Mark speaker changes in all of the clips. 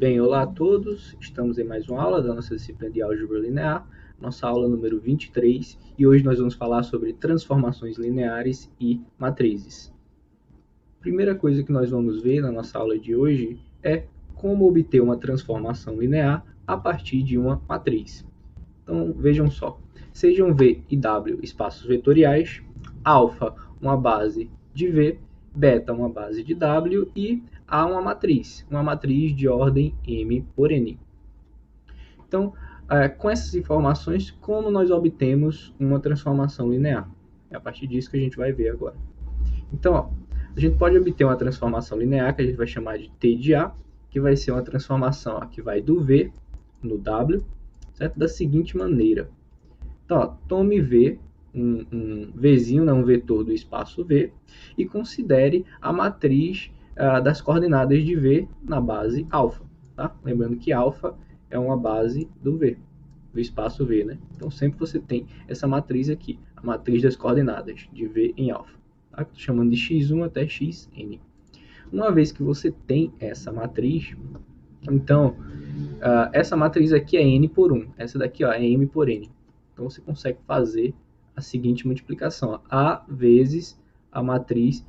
Speaker 1: Bem, olá a todos, estamos em mais uma aula da nossa disciplina de Álgebra Linear, nossa aula número 23, e hoje nós vamos falar sobre transformações lineares e matrizes. Primeira coisa que nós vamos ver na nossa aula de hoje é como obter uma transformação linear a partir de uma matriz. Então, vejam só, sejam V e W espaços vetoriais, alfa uma base de V, beta uma base de W e A uma matriz de ordem M por N. Então, com essas informações, como nós obtemos uma transformação linear? É a partir disso que a gente vai ver agora. Então, ó, a gente pode obter uma transformação linear que a gente vai chamar de T de A, que vai ser uma transformação que vai do V no W, certo? Da seguinte maneira. Então, ó, tome V, um Vzinho, um vetor do espaço V, e considere a matriz das coordenadas de V na base alfa. Tá? Lembrando que alfa é uma base do V, do espaço V. Né? Então, sempre você tem essa matriz aqui, a matriz das coordenadas de V em alfa. Tá? Estou chamando de x1 até xn. Uma vez que você tem essa matriz, então, essa matriz aqui é n por 1. Essa daqui ó, é m por n. Então, você consegue fazer a seguinte multiplicação. Ó, A vezes a matriz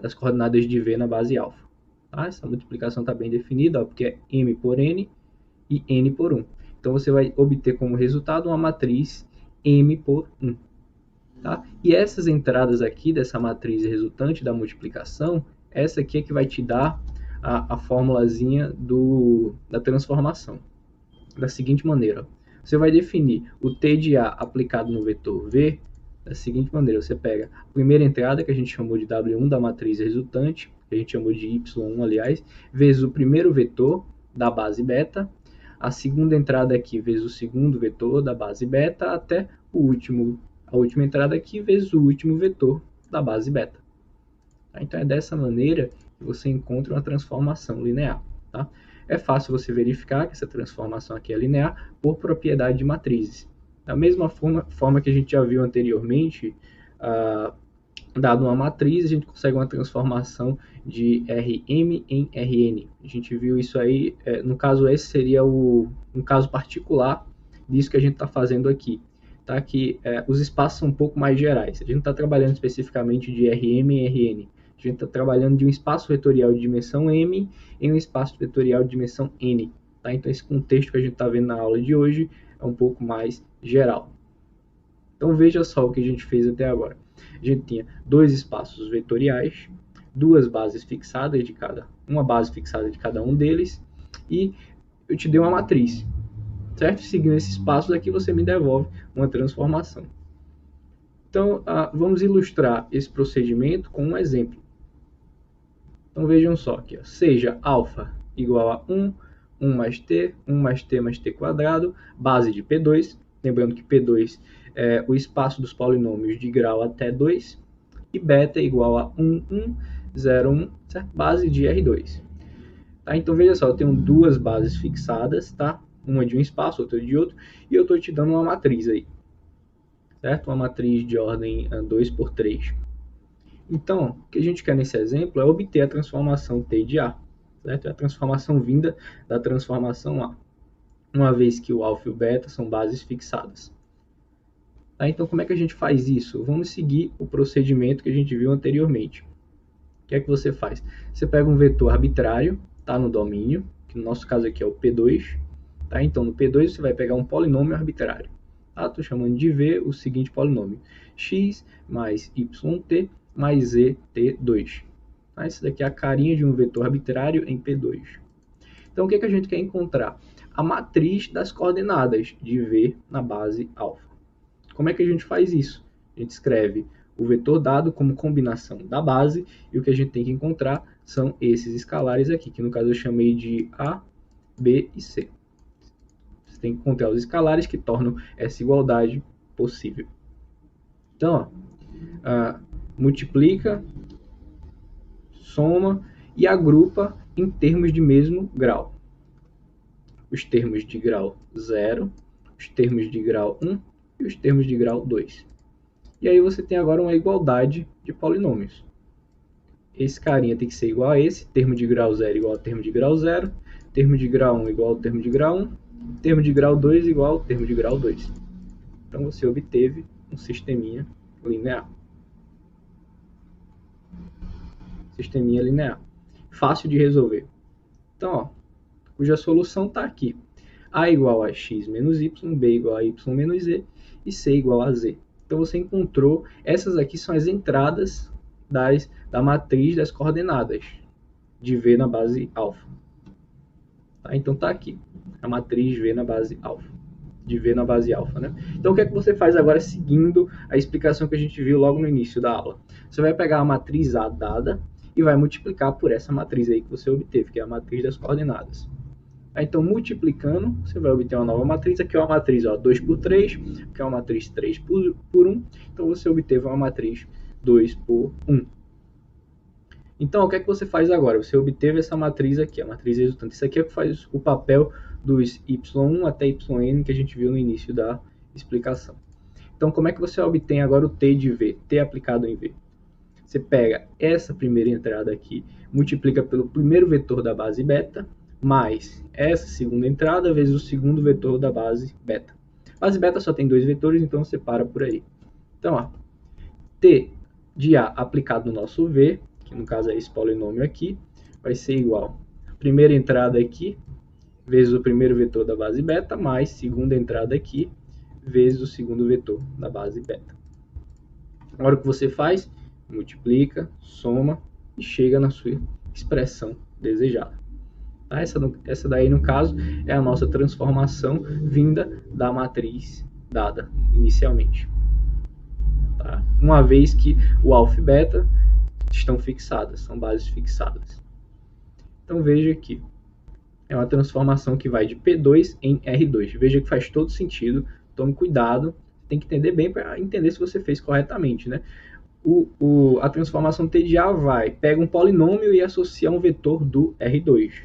Speaker 1: das coordenadas de V na base alfa. Tá? Essa multiplicação está bem definida, ó, porque é m por n e n por 1. Então, você vai obter como resultado uma matriz m por 1. Tá? E essas entradas aqui dessa matriz resultante da multiplicação, essa aqui é que vai te dar a formulazinha da transformação. Da seguinte maneira, você vai definir o T de A aplicado no vetor V da seguinte maneira. Você pega a primeira entrada, que a gente chamou de W1 da matriz resultante, que a gente chamou de Y1, aliás, vezes o primeiro vetor da base beta, a segunda entrada aqui vezes o segundo vetor da base beta, até a última entrada aqui vezes o último vetor da base beta. Então é dessa maneira que você encontra uma transformação linear. Tá? É fácil você verificar que essa transformação aqui é linear por propriedade de matrizes. Da mesma forma que a gente já viu anteriormente, dado uma matriz, a gente consegue uma transformação de Rm em Rn. A gente viu isso aí, no caso esse seria um caso particular disso que a gente está fazendo aqui. Tá? Que os espaços são um pouco mais gerais. A gente não está trabalhando especificamente de Rm em Rn. A gente está trabalhando de um espaço vetorial de dimensão m em um espaço vetorial de dimensão n. Tá? Então, esse contexto que a gente está vendo na aula de hoje é um pouco mais geral. Então, veja só o que a gente fez até agora. A gente tinha dois espaços vetoriais, duas bases fixadas de uma base fixada de cada um deles, e eu te dei uma matriz. Certo? Seguindo esses passos aqui, você me devolve uma transformação. Então, vamos ilustrar esse procedimento com um exemplo. Então, vejam só aqui. Ó. Seja alfa igual a 1, 1 mais t mais t quadrado, base de P2. Lembrando que P2 é o espaço dos polinômios de grau até 2. E beta igual a 1, 1, 0, 1, certo? Base de R2. Tá? Então, veja só, eu tenho duas bases fixadas, tá? Uma de um espaço, outra de outro, e eu estou te dando uma matriz aí, certo? Uma matriz de ordem 2 por 3. Então, o que a gente quer nesse exemplo é obter a transformação T de A, certo? A transformação vinda da transformação A, uma vez que o alfa e o beta são bases fixadas. Tá? Então, como é que a gente faz isso? Vamos seguir o procedimento que a gente viu anteriormente. O que é que você faz? Você pega um vetor arbitrário, tá, no domínio, que no nosso caso aqui é o P2, tá? Então, no P2 você vai pegar um polinômio arbitrário. Tá? Estou chamando de V o seguinte polinômio. X mais YT mais ET2. Tá? Isso daqui é a carinha de um vetor arbitrário em P2. Então, o que é que a gente quer encontrar? A matriz das coordenadas de V na base alfa. Como é que a gente faz isso? A gente escreve o vetor dado como combinação da base, e o que a gente tem que encontrar são esses escalares aqui, que no caso eu chamei de A, B e C. Você tem que encontrar os escalares que tornam essa igualdade possível. Então, ó, multiplica, soma e agrupa em termos de mesmo grau. Os termos de grau 0, os termos de grau 1 e os termos de grau 2. E aí você tem agora uma igualdade de polinômios. esse carinha tem que ser igual a esse, termo de grau 0 igual a termo de grau 0, termo de grau 1 igual ao termo de grau 1, termo de grau 2 igual ao termo de grau 2. Então você obteve um sisteminha linear. Sisteminha linear. Fácil de resolver. Então, ó, cuja solução está aqui. A igual a x menos y, b igual a y menos z e c igual a z. Então você encontrou, essas aqui são as entradas da matriz das coordenadas de V na base alfa. Tá? Então tá aqui, a matriz V na base alfa, de V na base alfa, né? Então o que é que você faz agora seguindo a explicação que a gente viu logo no início da aula? Você vai pegar a matriz A dada e vai multiplicar por essa matriz aí que você obteve, que é a matriz das coordenadas. Então, multiplicando, você vai obter uma nova matriz. Aqui é uma matriz 2 por 3, aqui é uma matriz 3 por 1. Então, você obteve uma matriz 2 por 1. Então, o que é que você faz agora? Você obteve essa matriz aqui, a matriz resultante. Isso aqui é o que faz o papel dos y1 até yn que a gente viu no início da explicação. Então, como é que você obtém agora o t de v, t aplicado em v? Você pega essa primeira entrada aqui, multiplica pelo primeiro vetor da base beta, mais essa segunda entrada vezes o segundo vetor da base beta. A base beta só tem dois vetores, então você para por aí. Então, ó, t de a aplicado no nosso v, que no caso é esse polinômio aqui, vai ser igual a primeira entrada aqui, vezes o primeiro vetor da base beta, mais segunda entrada aqui, vezes o segundo vetor da base beta. Agora o que você faz? Multiplica, soma e chega na sua expressão desejada. Tá? Essa daí, no caso, é a nossa transformação vinda da matriz dada inicialmente. Tá? Uma vez que o alfa e beta estão fixadas, são bases fixadas. Então veja aqui, é uma transformação que vai de P2 em R2. Veja que faz todo sentido, tome cuidado, tem que entender bem para entender se você fez corretamente, né? A transformação T de A pega um polinômio e associa um vetor do R2.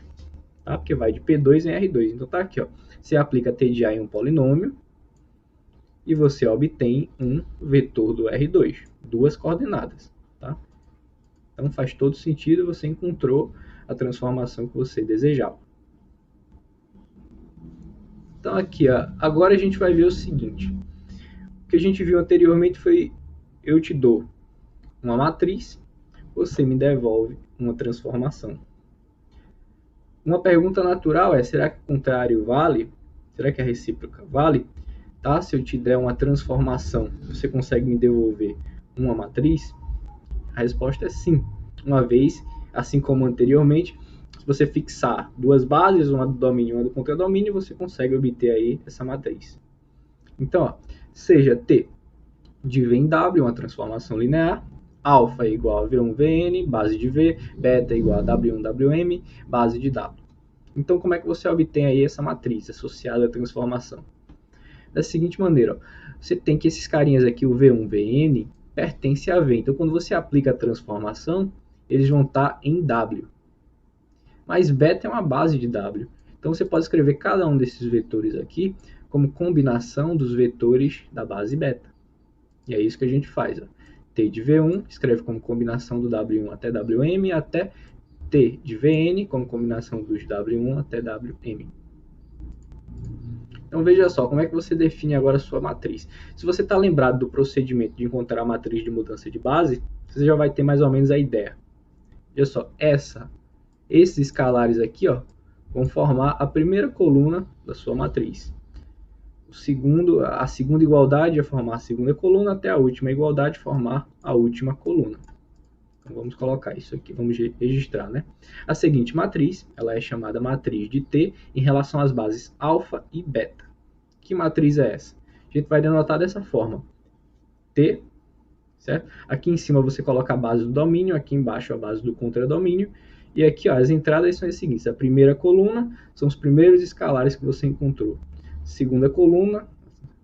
Speaker 1: Tá? Porque vai de P2 em R2. Então tá aqui, ó. Você aplica T de A em um polinômio e você obtém um vetor do R2, duas coordenadas. Tá? Então faz todo sentido, você encontrou a transformação que você desejava. Então aqui, ó, agora a gente vai ver o seguinte. O que a gente viu anteriormente foi, eu te dou uma matriz, você me devolve uma transformação. Uma pergunta natural é, será que o contrário vale? Será que a recíproca vale? Tá? Se eu te der uma transformação, você consegue me devolver uma matriz? A resposta é sim. Uma vez, assim como anteriormente, se você fixar duas bases, uma do domínio e uma do contradomínio, você consegue obter aí essa matriz. Então, ó, seja T de V em W, uma transformação linear, alfa é igual a V1, Vn, base de V, beta é igual a W1, Wm, base de W. Então, como é que você obtém aí essa matriz associada à transformação? Da seguinte maneira, ó, você tem que esses carinhas aqui, o V1, Vn, pertence a V. Então, quando você aplica a transformação, eles vão estar em W. Mas beta é uma base de W. Então, você pode escrever cada um desses vetores aqui como combinação dos vetores da base beta. E é isso que a gente faz. Ó. T de V1 escreve como combinação do W1 até Wm, até T de Vn como combinação dos W1 até Wm. Então veja só, como é que você define agora a sua matriz. Se você está lembrado do procedimento de encontrar a matriz de mudança de base, você já vai ter mais ou menos a ideia. Veja só, esses escalares aqui, ó, vão formar a primeira coluna da sua matriz. A segunda igualdade é formar a segunda coluna, até a última igualdade formar a última coluna. Então, vamos colocar isso aqui, vamos registrar, né? A seguinte matriz, ela é chamada matriz de T em relação às bases alfa e beta. Que matriz é essa? A gente vai denotar dessa forma. T, certo? Aqui em cima você coloca a base do domínio, aqui embaixo a base do contradomínio. E aqui, ó, as entradas são as seguintes. A primeira coluna são os primeiros escalares que você encontrou. Segunda coluna,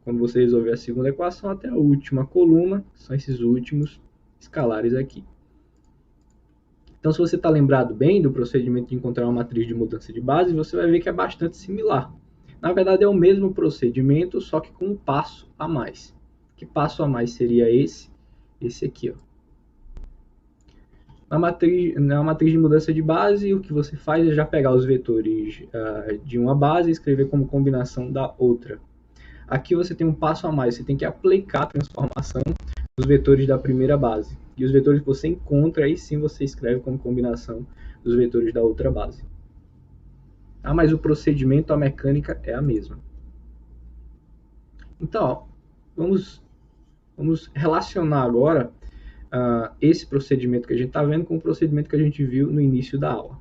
Speaker 1: quando você resolver a segunda equação, até a última coluna, são esses últimos escalares aqui. Então, se você está lembrado bem do procedimento de encontrar uma matriz de mudança de base, você vai ver que é bastante similar. Na verdade, é o mesmo procedimento, só que com um passo a mais. Que passo a mais seria esse? Esse aqui, ó. Na matriz de mudança de base, o que você faz é já pegar os vetores de uma base e escrever como combinação da outra. Aqui você tem um passo a mais, você tem que aplicar a transformação dos vetores da primeira base. E os vetores que você encontra, aí sim você escreve como combinação dos vetores da outra base. Mas o procedimento, a mecânica é a mesma. Então, ó, vamos relacionar agora esse procedimento que a gente está vendo com o procedimento que a gente viu no início da aula.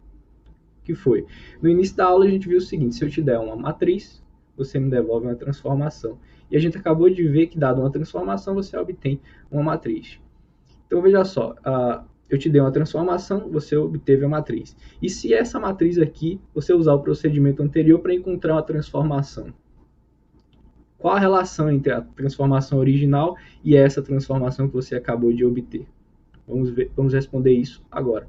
Speaker 1: Que foi? No início da aula a gente viu o seguinte: se eu te der uma matriz, você me devolve uma transformação. E a gente acabou de ver que, dado uma transformação, você obtém uma matriz. Então, veja só, eu te dei uma transformação, você obteve a matriz. E se essa matriz aqui, você usar o procedimento anterior para encontrar uma transformação? Qual a relação entre a transformação original e essa transformação que você acabou de obter? Vamos responder isso agora.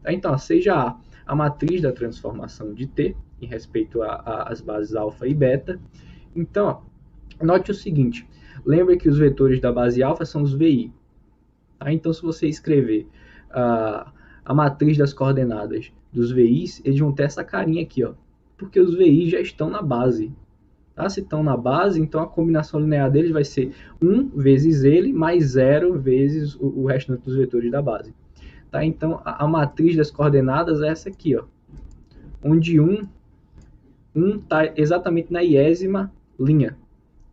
Speaker 1: Então, seja a matriz da transformação de T, em respeito às bases alfa e beta. Então, note o seguinte, lembre que os vetores da base alfa são os VI. Então, se você escrever a matriz das coordenadas dos VIs, eles vão ter essa carinha aqui, ó, porque os VIs já estão na base. Se estão na base, então a combinação linear deles vai ser 1 vezes ele mais 0 vezes o restante dos vetores da base. Então, a matriz das coordenadas é essa aqui, ó, onde 1 está exatamente na iésima linha,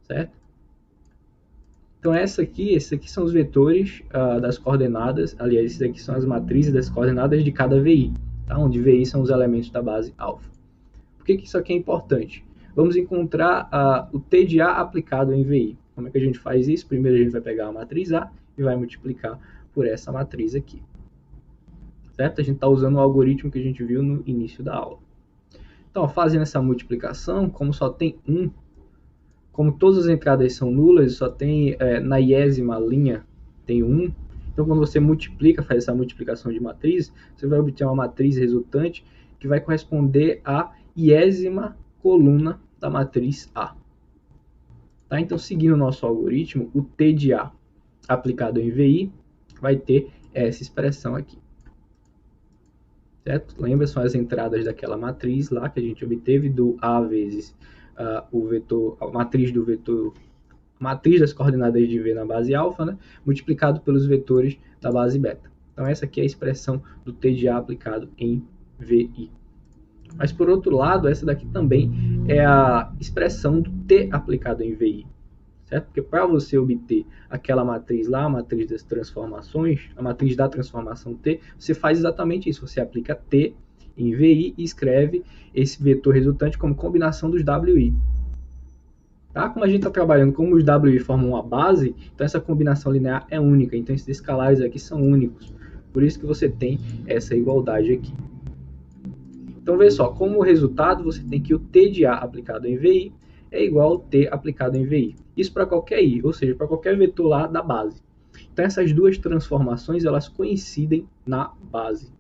Speaker 1: certo? Então, esses aqui são os vetores das coordenadas, aliás, esses aqui são as matrizes das coordenadas de cada VI, onde VI são os elementos da base alfa. Por que isso aqui é importante? Vamos encontrar o T de A aplicado em VI. Como é que a gente faz isso? Primeiro a gente vai pegar a matriz A e vai multiplicar por essa matriz aqui. Certo? A gente está usando o algoritmo que a gente viu no início da aula. Então, fazendo essa multiplicação, como só tem 1, como todas as entradas são nulas, só tem na iésima linha tem 1. Então, quando você multiplica, faz essa multiplicação de matriz, você vai obter uma matriz resultante que vai corresponder à iésima coluna da matriz A. Então, seguindo o nosso algoritmo, o T de A aplicado em VI vai ter essa expressão aqui. Certo? Lembra, são as entradas daquela matriz lá que a gente obteve do A vezes o vetor, a matriz do vetor, a matriz das coordenadas de V na base alfa, né, multiplicado pelos vetores da base beta. Então, essa aqui é a expressão do T de A aplicado em VI. Mas, por outro lado, essa daqui também é a expressão do T aplicado em VI. Certo? Porque para você obter aquela matriz lá, a matriz das transformações, a matriz da transformação T, você faz exatamente isso. Você aplica T em VI e escreve esse vetor resultante como combinação dos WI. Como a gente está trabalhando como os WI formam uma base, então essa combinação linear é única. Então, esses escalares aqui são únicos. Por isso que você tem essa igualdade aqui. Então, veja só, como resultado, você tem que o T de A aplicado em VI é igual ao T aplicado em VI. Isso para qualquer I, ou seja, para qualquer vetor lá da base. Então, essas duas transformações, elas coincidem na base.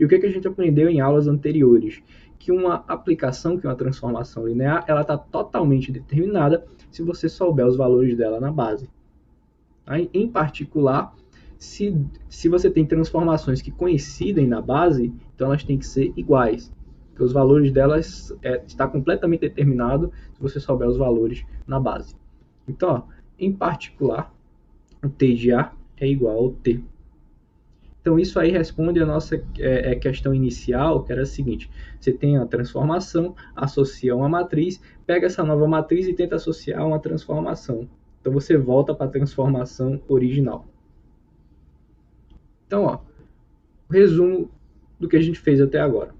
Speaker 1: E o que a gente aprendeu em aulas anteriores? Que uma aplicação, que uma transformação linear, ela está totalmente determinada se você souber os valores dela na base. Em particular, se você tem transformações que coincidem na base, então elas têm que ser iguais. Porque os valores delas está completamente determinado se você souber os valores na base. Então, em particular, o T de A é igual ao T. Então, isso aí responde a nossa questão inicial, que era a seguinte: você tem a transformação, associa uma matriz, pega essa nova matriz e tenta associar uma transformação. Então, você volta para a transformação original. Então, o resumo do que a gente fez até agora.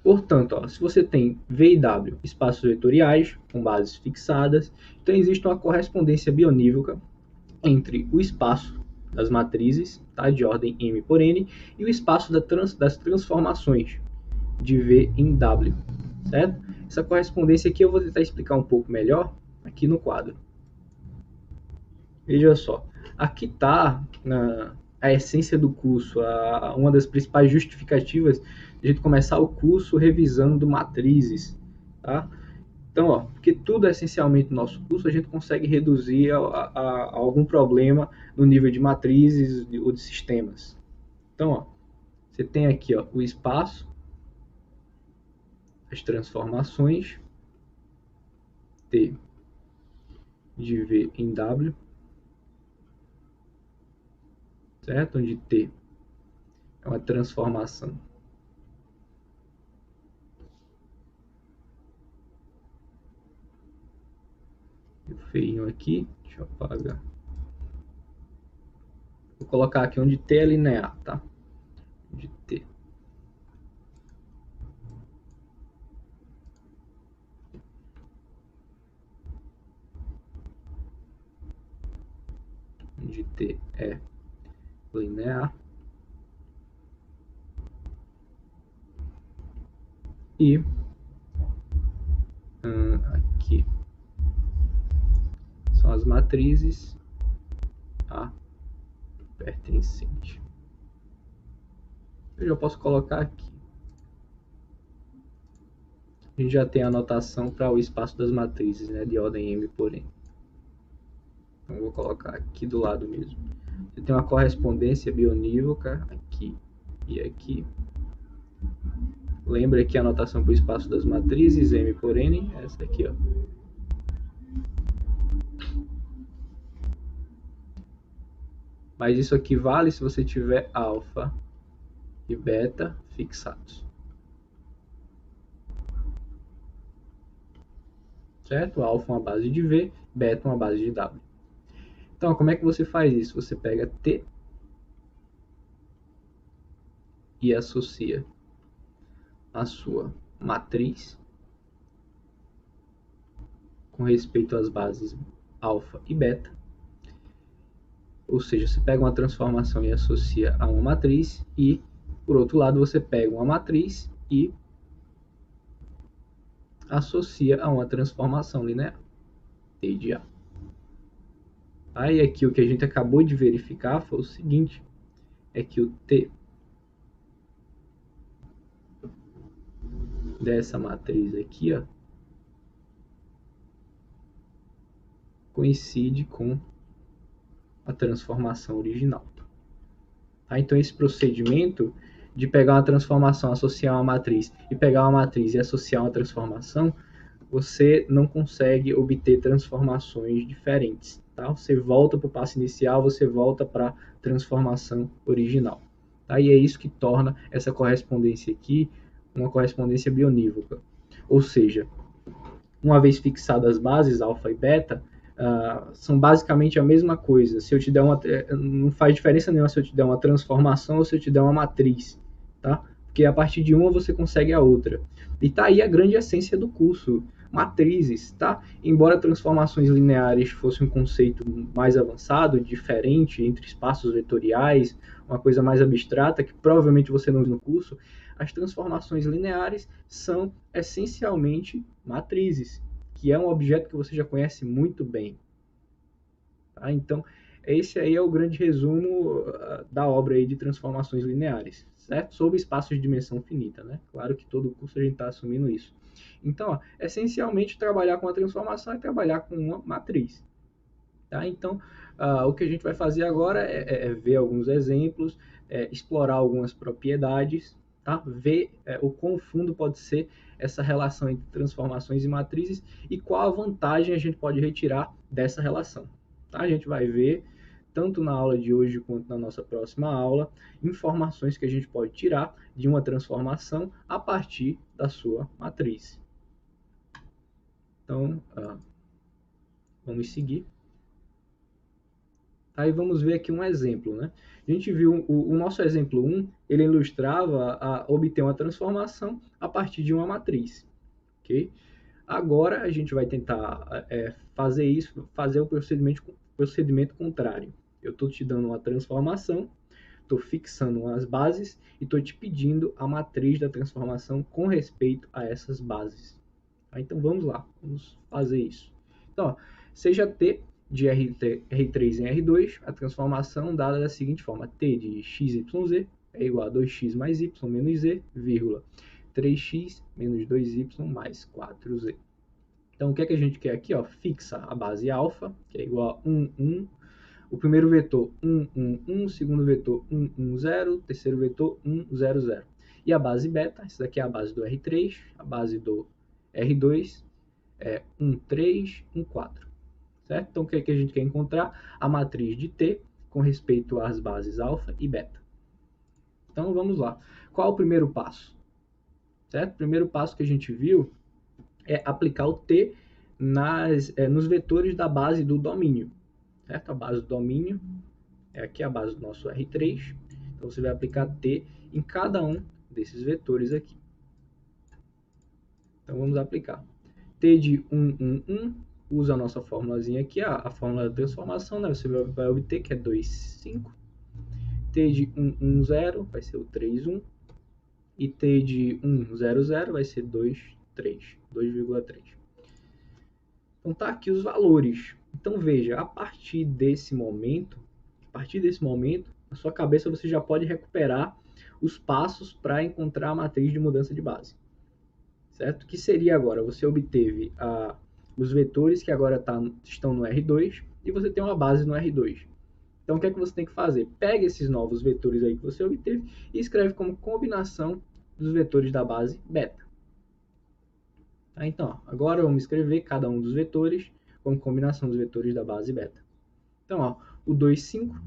Speaker 1: Portanto, se você tem V e W espaços vetoriais com bases fixadas, então existe uma correspondência bionívoca entre o espaço das matrizes, de ordem M por N, e o espaço das transformações de V em W, certo? Essa correspondência aqui eu vou tentar explicar um pouco melhor aqui no quadro. Veja só, aqui está a essência do curso, uma das principais justificativas de a gente começar o curso revisando matrizes. Então, ó, porque tudo é essencialmente no nosso curso, a gente consegue reduzir a algum problema no nível de matrizes ou de sistemas. Então, ó, você tem aqui, ó, o espaço, as transformações, T de V em W, certo? Onde T é uma transformação feinho aqui, deixa eu apagar. Vou colocar aqui onde T é linear, tá? Onde T. Onde T é linear. E aqui são as matrizes A pertencente. Eu já posso colocar aqui. A gente já tem a anotação para o espaço das matrizes, né, de ordem M por N. Então, vou colocar aqui do lado mesmo. Você tem uma correspondência bionívoca aqui e aqui. Lembra que a anotação para o espaço das matrizes, M por N, é essa aqui, ó. Mas isso aqui vale se você tiver alfa e beta fixados. Certo? Alfa uma base de V, beta uma base de W. Então, como é que você faz isso? Você pega T e associa a sua matriz com respeito às bases alfa e beta. Ou seja, você pega uma transformação e associa a uma matriz e, por outro lado, você pega uma matriz e associa a uma transformação linear, T de A. Aí aqui o que a gente acabou de verificar foi o seguinte, é que o T dessa matriz aqui, ó, coincide com a transformação original. Tá? Então esse procedimento de pegar uma transformação, associar uma matriz e pegar uma matriz e associar uma transformação, você não consegue obter transformações diferentes. Tá? Você volta para o passo inicial, você volta para a transformação original. Tá? E é isso que torna essa correspondência aqui uma correspondência bionívoca. Ou seja, uma vez fixadas as bases, alfa e beta, são basicamente a mesma coisa. Se eu te der uma, não faz diferença nenhuma se eu te der uma transformação ou se eu te der uma matriz, tá? Porque a partir de uma você consegue a outra. E tá aí a grande essência do curso, matrizes, tá? Embora transformações lineares fosse um conceito mais avançado, diferente entre espaços vetoriais, uma coisa mais abstrata que provavelmente você não viu no curso, as transformações lineares são essencialmente matrizes, que é um objeto que você já conhece muito bem. Tá? Então, esse aí é o grande resumo da obra aí de transformações lineares, certo? Sobre espaços de dimensão finita, né? Claro que todo curso a gente está assumindo isso. Então, ó, essencialmente, trabalhar com a transformação é trabalhar com uma matriz. Tá? Então, o que a gente vai fazer agora é ver alguns exemplos, explorar algumas propriedades, tá? Ver o quão fundo pode ser essa relação entre transformações e matrizes e qual a vantagem a gente pode retirar dessa relação. Tá? A gente vai ver, tanto na aula de hoje quanto na nossa próxima aula, informações que a gente pode tirar de uma transformação a partir da sua matriz. Então, vamos seguir. Aí vamos ver aqui um exemplo, né? A gente viu o nosso exemplo 1, ele ilustrava a obter uma transformação a partir de uma matriz, ok? Agora a gente vai tentar fazer isso, fazer o procedimento contrário. Eu estou te dando uma transformação, estou fixando as bases e estou te pedindo a matriz da transformação com respeito a essas bases. Tá? Então vamos lá, vamos fazer isso. Então, ó, seja T de R3 em R2, a transformação dada da seguinte forma: T de XYZ é igual a 2x mais y menos z, vírgula, 3x menos 2y mais 4z. Então, o que é que a gente quer aqui? Ó, fixa a base alfa, que é igual a 1, 1. O primeiro vetor 1, 1, 1. O segundo vetor 1, 1, 0. O terceiro vetor 1, 0, 0. E a base beta, essa daqui é a base do R3. A base do R2 é 1, 3, 1, 4. Certo? Então, o que é que a gente quer encontrar? A matriz de T com respeito às bases alfa e beta. Então, vamos lá. Qual é o primeiro passo? Certo? O primeiro passo que a gente viu é aplicar o T nos vetores da base do domínio. Certo? A base do domínio é aqui a base do nosso R3. Então, você vai aplicar T em cada um desses vetores aqui. Então, vamos aplicar. T de 1, 1, 1, usa a nossa formulazinha aqui, a fórmula da transformação, né? Você vai obter que é 2, 5. T de 1, 1, 0 vai ser o 3, 1. E T de 1, 0, 0 vai ser 2, 3, 2,3. Então, tá aqui os valores. Então, veja, a partir desse momento, na sua cabeça você já pode recuperar os passos para encontrar a matriz de mudança de base. Certo? Que seria agora, você obteve os vetores que agora estão no R2 e você tem uma base no R2. Então, o que é que você tem que fazer? Pega esses novos vetores aí que você obteve e escreve como combinação dos vetores da base beta. Tá? Então, agora vamos escrever cada um dos vetores como combinação dos vetores da base beta. Então, ó, o 2, 5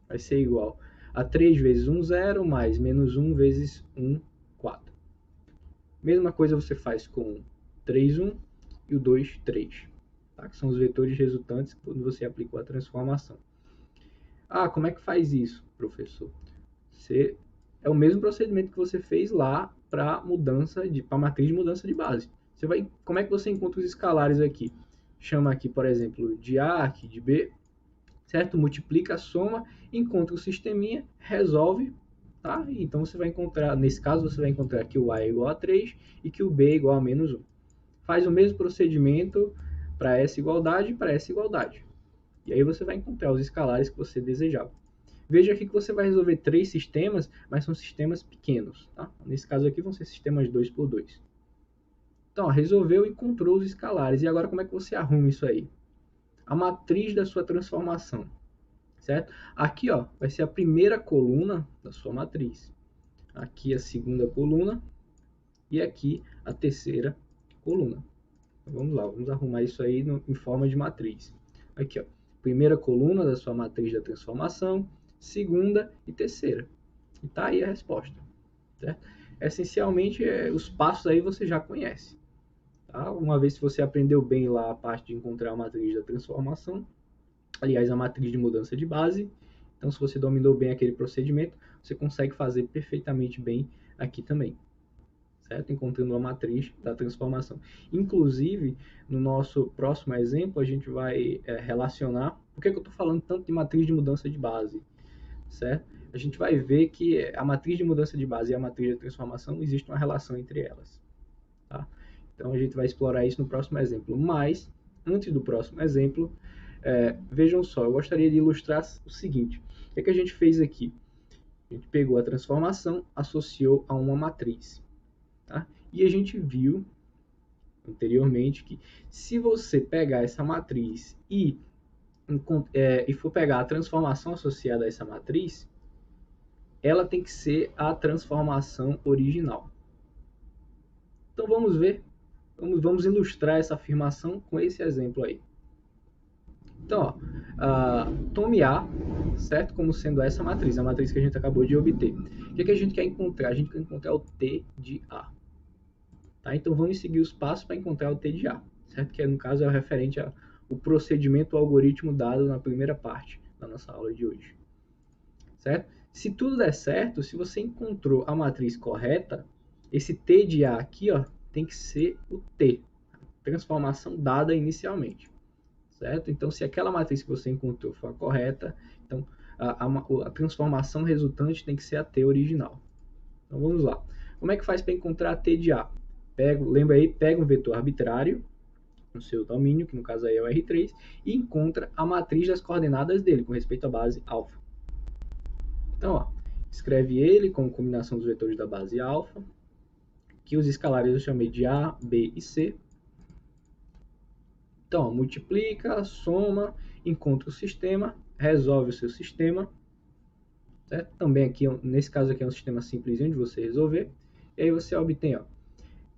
Speaker 1: vai ser igual a 3 vezes 1, 0, mais menos 1 vezes 1, 4. Mesma coisa você faz com o 3, 1 e o 2, 3. Tá? Que são os vetores resultantes quando você aplicou a transformação. Ah, como é que faz isso, professor? É o mesmo procedimento que você fez lá para a matriz de mudança de base. Como é que você encontra os escalares aqui? Chama aqui, por exemplo, de A, aqui de B, certo? Multiplica, soma, encontra o sisteminha, resolve, tá? Então você vai encontrar, nesse caso, você vai encontrar que o A é igual a 3 e que o B é igual a menos 1. Faz o mesmo procedimento para essa igualdade e para essa igualdade. E aí você vai encontrar os escalares que você desejava. Veja aqui que você vai resolver 3 sistemas, mas são sistemas pequenos. Tá? Nesse caso aqui vão ser sistemas 2x2. Então, ó, resolveu e encontrou os escalares. E agora como é que você arruma isso aí? A matriz da sua transformação. Certo? Aqui ó, vai ser a primeira coluna da sua matriz. Aqui a segunda coluna. E aqui a terceira coluna. Então, vamos lá, vamos arrumar isso aí em forma de matriz. Aqui ó, primeira coluna da sua matriz da transformação, segunda e terceira. E tá aí a resposta. Certo? Essencialmente, os passos aí você já conhece. Tá? Uma vez que você aprendeu bem lá a parte de encontrar a matriz da transformação, aliás, a matriz de mudança de base, então se você dominou bem aquele procedimento, você consegue fazer perfeitamente bem aqui também. Certo? Encontrando a matriz da transformação. Inclusive, no nosso próximo exemplo, a gente vai relacionar... Por que eu estou falando tanto de matriz de mudança de base? Certo? A gente vai ver que a matriz de mudança de base e a matriz de transformação, existe uma relação entre elas. Tá? Então, a gente vai explorar isso no próximo exemplo. Mas, antes do próximo exemplo, vejam só, eu gostaria de ilustrar o seguinte. O que a gente fez aqui? A gente pegou a transformação, associou a uma matriz. Tá? E a gente viu anteriormente que se você pegar essa matriz e for pegar a transformação associada a essa matriz, ela tem que ser a transformação original. Então vamos ver, vamos ilustrar essa afirmação com esse exemplo aí. Então, tome A, certo? Como sendo essa matriz, a matriz que a gente acabou de obter. O que a gente quer encontrar? A gente quer encontrar o T de A. Tá? Então vamos seguir os passos para encontrar o T de A, certo? Que no caso é o referente ao procedimento, ao algoritmo dado na primeira parte da nossa aula de hoje. Certo? Se tudo der certo, se você encontrou a matriz correta, esse T de A aqui ó, tem que ser o T, transformação dada inicialmente. Certo? Então, se aquela matriz que você encontrou for a correta, então a transformação resultante tem que ser a T original. Então vamos lá. Como é que faz para encontrar a T de A? Lembra aí, pega um vetor arbitrário no seu domínio, que no caso aí é o R3, e encontra a matriz das coordenadas dele, com respeito à base alfa. Então, ó, escreve ele como combinação dos vetores da base alfa, que os escalares eu chamei de A, B e C. Então, ó, multiplica, soma, encontra o sistema, resolve o seu sistema, certo? Também aqui, nesse caso aqui é um sistema simplesinho de você resolver, e aí você obtém, ó,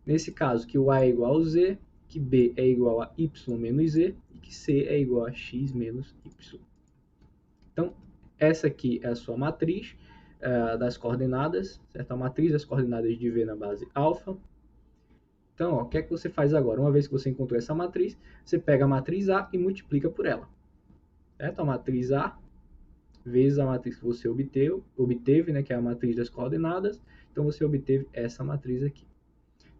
Speaker 1: nesse caso, que o A é igual a Z, que B é igual a Y menos Z, e que C é igual a X menos Y. Então, essa aqui é a sua matriz das coordenadas, certo? A matriz das coordenadas de V na base alfa. Então, ó, o que é que você faz agora? Uma vez que você encontrou essa matriz, você pega a matriz A e multiplica por ela. Certo? A matriz A vezes a matriz que você obteve, né, que é a matriz das coordenadas. Então, você obteve essa matriz aqui.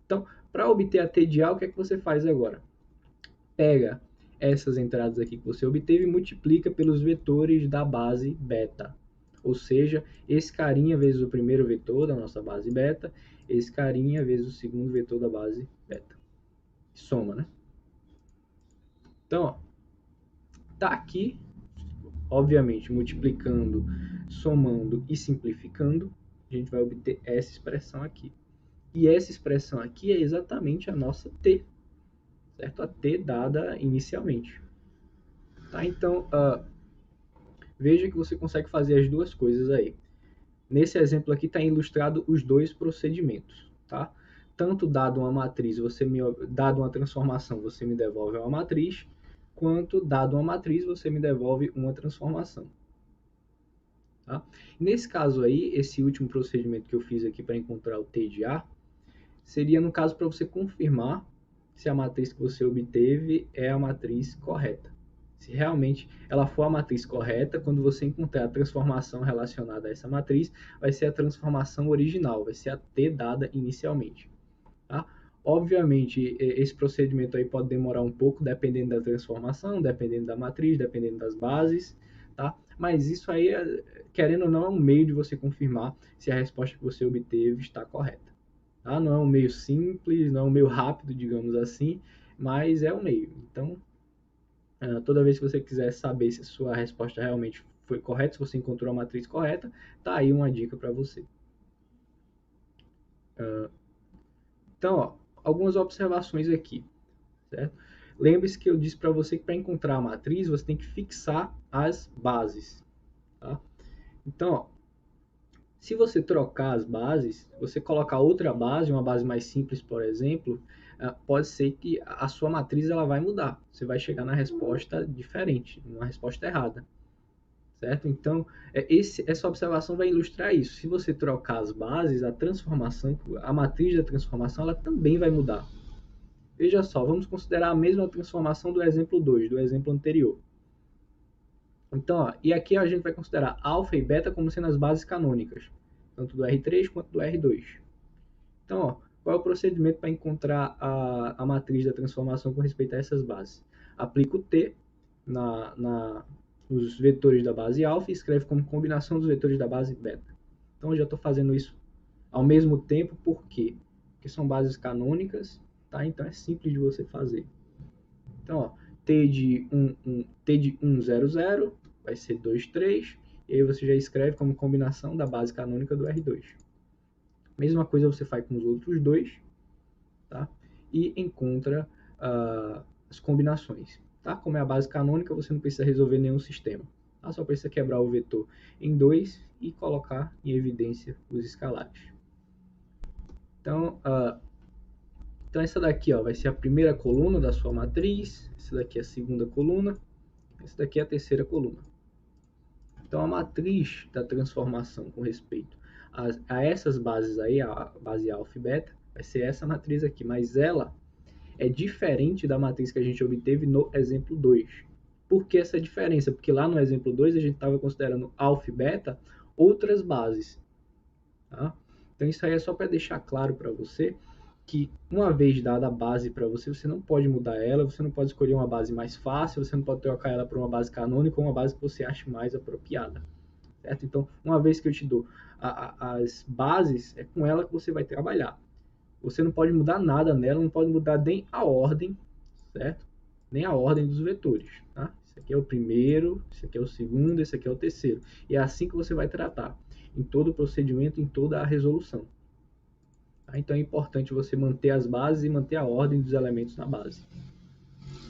Speaker 1: Então, para obter a T de A, o que é que você faz agora? Pega essas entradas aqui que você obteve e multiplica pelos vetores da base beta. Ou seja, esse carinha vezes o primeiro vetor da nossa base beta, esse carinha vezes o segundo vetor da base beta. Soma, né? Então, ó, tá aqui, obviamente, multiplicando, somando e simplificando, a gente vai obter essa expressão aqui. E essa expressão aqui é exatamente a nossa T, certo? A T dada inicialmente. Tá? Então, veja que você consegue fazer as duas coisas aí. Nesse exemplo aqui está ilustrado os dois procedimentos, tá? Tanto dado uma matriz, dado uma transformação, você me devolve uma matriz, quanto dado uma matriz, você me devolve uma transformação. Tá? Nesse caso aí, esse último procedimento que eu fiz aqui para encontrar o T de A, seria no caso para você confirmar se a matriz que você obteve é a matriz correta. Se realmente ela for a matriz correta, quando você encontrar a transformação relacionada a essa matriz, vai ser a transformação original, vai ser a T dada inicialmente. Tá? Obviamente, esse procedimento aí pode demorar um pouco, dependendo da transformação, dependendo da matriz, dependendo das bases, tá? Mas isso aí, querendo ou não, é um meio de você confirmar se a resposta que você obteve está correta. Tá? Não é um meio simples, não é um meio rápido, digamos assim, mas é um meio. Então, toda vez que você quiser saber se a sua resposta realmente foi correta, se você encontrou a matriz correta, tá aí uma dica para você. Então, ó, algumas observações aqui, certo? Lembre-se que eu disse para você que para encontrar a matriz, você tem que fixar as bases. Tá? Então, ó, se você trocar as bases, você colocar outra base, uma base mais simples, por exemplo, pode ser que a sua matriz ela vai mudar. Você vai chegar na resposta diferente, uma resposta errada. Certo? Então, essa observação vai ilustrar isso. Se você trocar as bases, a transformação, a matriz da transformação, ela também vai mudar. Veja só, vamos considerar a mesma transformação do exemplo 2, do exemplo anterior. Então, ó, e aqui a gente vai considerar alfa e beta como sendo as bases canônicas, tanto do R3 quanto do R2. Então, ó, qual é o procedimento para encontrar a matriz da transformação com respeito a essas bases? Aplica o T nos vetores da base alfa e escreve como combinação dos vetores da base beta. Então, eu já estou fazendo isso ao mesmo tempo, por quê? Porque são bases canônicas, tá? Então, é simples de você fazer. Então, ó, T de 1, 0, 0 vai ser 2, 3, e aí você já escreve como combinação da base canônica do R2. Mesma coisa você faz com os outros dois, tá? E encontra as combinações. Tá? Como é a base canônica, você não precisa resolver nenhum sistema. Tá? Só precisa quebrar o vetor em 2 e colocar em evidência os escalares. Então, então essa daqui vai ser a primeira coluna da sua matriz, essa daqui é a segunda coluna, essa daqui é a terceira coluna. Então a matriz da transformação com respeito a essas bases aí, a base alfa e beta, vai ser essa matriz aqui, mas ela é diferente da matriz que a gente obteve no exemplo 2. Por que essa diferença? Porque lá no exemplo 2 a gente estava considerando alfa e beta outras bases. Tá? Então isso aí é só para deixar claro para você que uma vez dada a base para você, você não pode mudar ela, você não pode escolher uma base mais fácil, você não pode trocar ela por uma base canônica ou uma base que você ache mais apropriada. Certo? Então, uma vez que eu te dou as bases, é com ela que você vai trabalhar. Você não pode mudar nada nela, não pode mudar nem a ordem, certo? Nem a ordem dos vetores, tá? Esse aqui é o primeiro, esse aqui é o segundo, esse aqui é o terceiro. E é assim que você vai tratar, em todo o procedimento, em toda a resolução. Tá? Então é importante você manter as bases e manter a ordem dos elementos na base.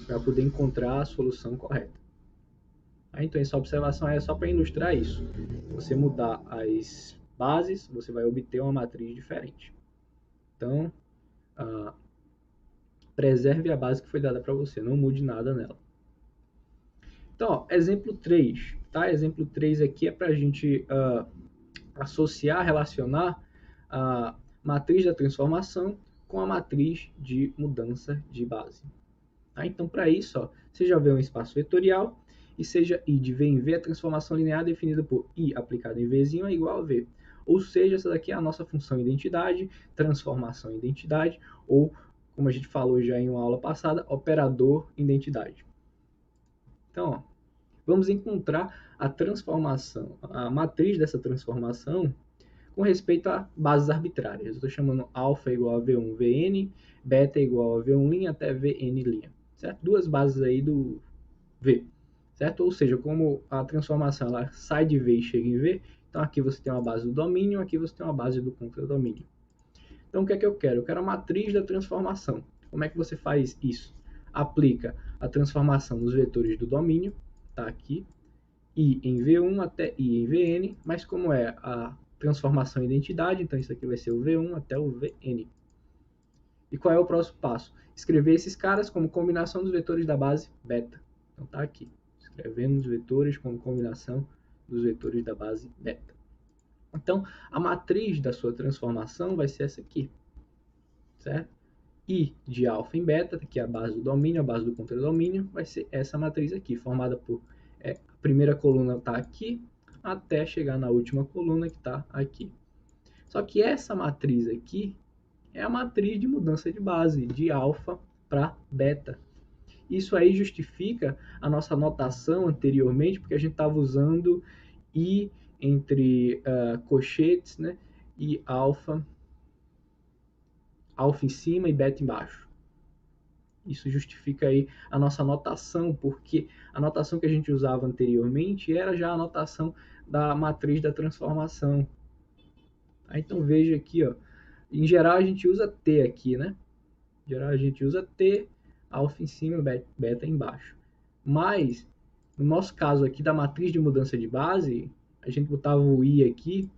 Speaker 1: para poder encontrar a solução correta. Então, essa observação é só para ilustrar isso. Se você mudar as bases, você vai obter uma matriz diferente. Então, preserve a base que foi dada para você, não mude nada nela. Então, exemplo 3. Tá? Exemplo 3 aqui é para a gente associar, relacionar a matriz da transformação com a matriz de mudança de base. Tá? Então, para isso, você já vê um espaço vetorial, e seja I de V em V, a transformação linear definida por I aplicada em Vzinho é igual a V. Ou seja, essa daqui é a nossa função identidade, transformação identidade, ou, como a gente falou já em uma aula passada, operador identidade. Então, vamos encontrar a transformação, a matriz dessa transformação com respeito a bases arbitrárias. Eu estou chamando alfa igual a V1 Vn, beta igual a V1' até Vn', certo? Duas bases aí do V, certo? Ou seja, como a transformação ela sai de V e chega em V, então aqui você tem uma base do domínio, aqui você tem uma base do contradomínio. Então o que é que eu quero? Eu quero a matriz da transformação. Como é que você faz isso? Aplica a transformação nos vetores do domínio, tá aqui, I em V1 até I em Vn, mas como é a transformação em identidade, então isso aqui vai ser o V1 até o Vn. E qual é o próximo passo? Escrever esses caras como combinação dos vetores da base beta. Então tá aqui, escrevendo os vetores como combinação dos vetores da base beta. Então, a matriz da sua transformação vai ser essa aqui, certo? I de alfa em beta, que é a base do domínio, a base do contradomínio, vai ser essa matriz aqui, formada por a primeira coluna está aqui, até chegar na última coluna que está aqui. Só que essa matriz aqui é a matriz de mudança de base, de alfa para beta. Isso aí justifica a nossa notação anteriormente, porque a gente estava usando I entre cochetes, né, e alfa em cima e beta embaixo. Isso justifica aí a nossa notação, porque a notação que a gente usava anteriormente era já a notação da matriz da transformação. Então veja aqui, ó, em geral a gente usa T aqui, né? Em geral a gente usa T, alfa em cima e beta embaixo. Mas, no nosso caso aqui da matriz de mudança de base, a gente botava o I aqui,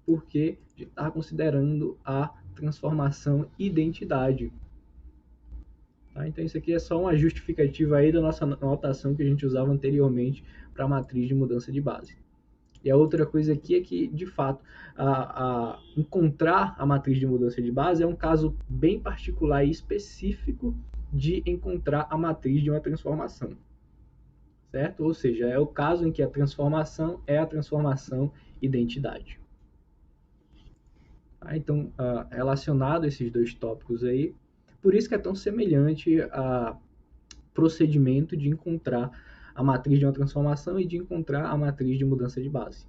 Speaker 1: porque a gente estava considerando a transformação identidade. Tá? Então isso aqui é só uma justificativa aí da nossa notação que a gente usava anteriormente para a matriz de mudança de base. E a outra coisa aqui é que, de fato, encontrar a matriz de mudança de base é um caso bem particular e específico de encontrar a matriz de uma transformação. Certo? Ou seja, é o caso em que a transformação é a transformação identidade. Tá? Então, relacionado a esses dois tópicos aí, por isso que é tão semelhante a procedimento de encontrar a matriz de uma transformação e de encontrar a matriz de mudança de base.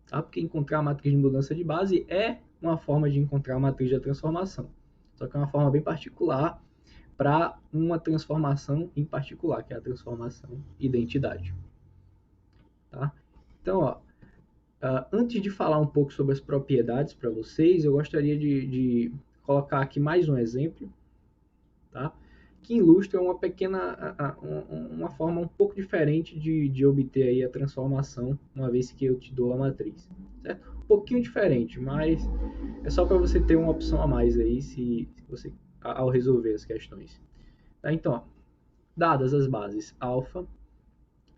Speaker 1: Tá? Porque encontrar a matriz de mudança de base é uma forma de encontrar a matriz da transformação. Só que é uma forma bem particular para uma transformação em particular, que é a transformação identidade. Tá? Então, antes de falar um pouco sobre as propriedades para vocês, eu gostaria de colocar aqui mais um exemplo, tá? Que ilustra uma uma forma um pouco diferente de obter aí a transformação, uma vez que eu te dou a matriz, certo? Um pouquinho diferente, mas é só para você ter uma opção a mais aí ao resolver as questões. Tá? Então, dadas as bases alfa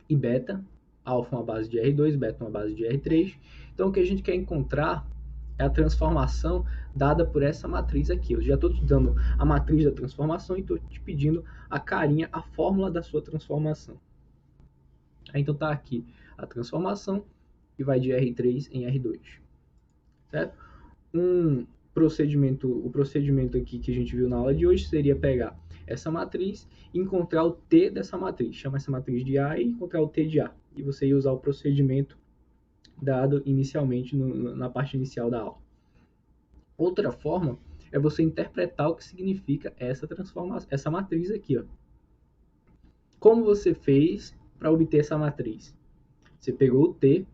Speaker 1: e beta, alfa uma base de R2, beta uma base de R3, então o que a gente quer encontrar é a transformação dada por essa matriz aqui. Eu já estou te dando a matriz da transformação e estou te pedindo a carinha, a fórmula da sua transformação. Então está aqui a transformação que vai de R3 em R2. Certo? O procedimento aqui que a gente viu na aula de hoje seria pegar essa matriz e encontrar o T dessa matriz. Chama essa matriz de A e encontrar o T de A. E você ia usar o procedimento dado inicialmente na parte inicial da aula. Outra forma é você interpretar o que significa essa transformação, essa matriz aqui, ó. Como você fez para obter essa matriz? Você pegou o T,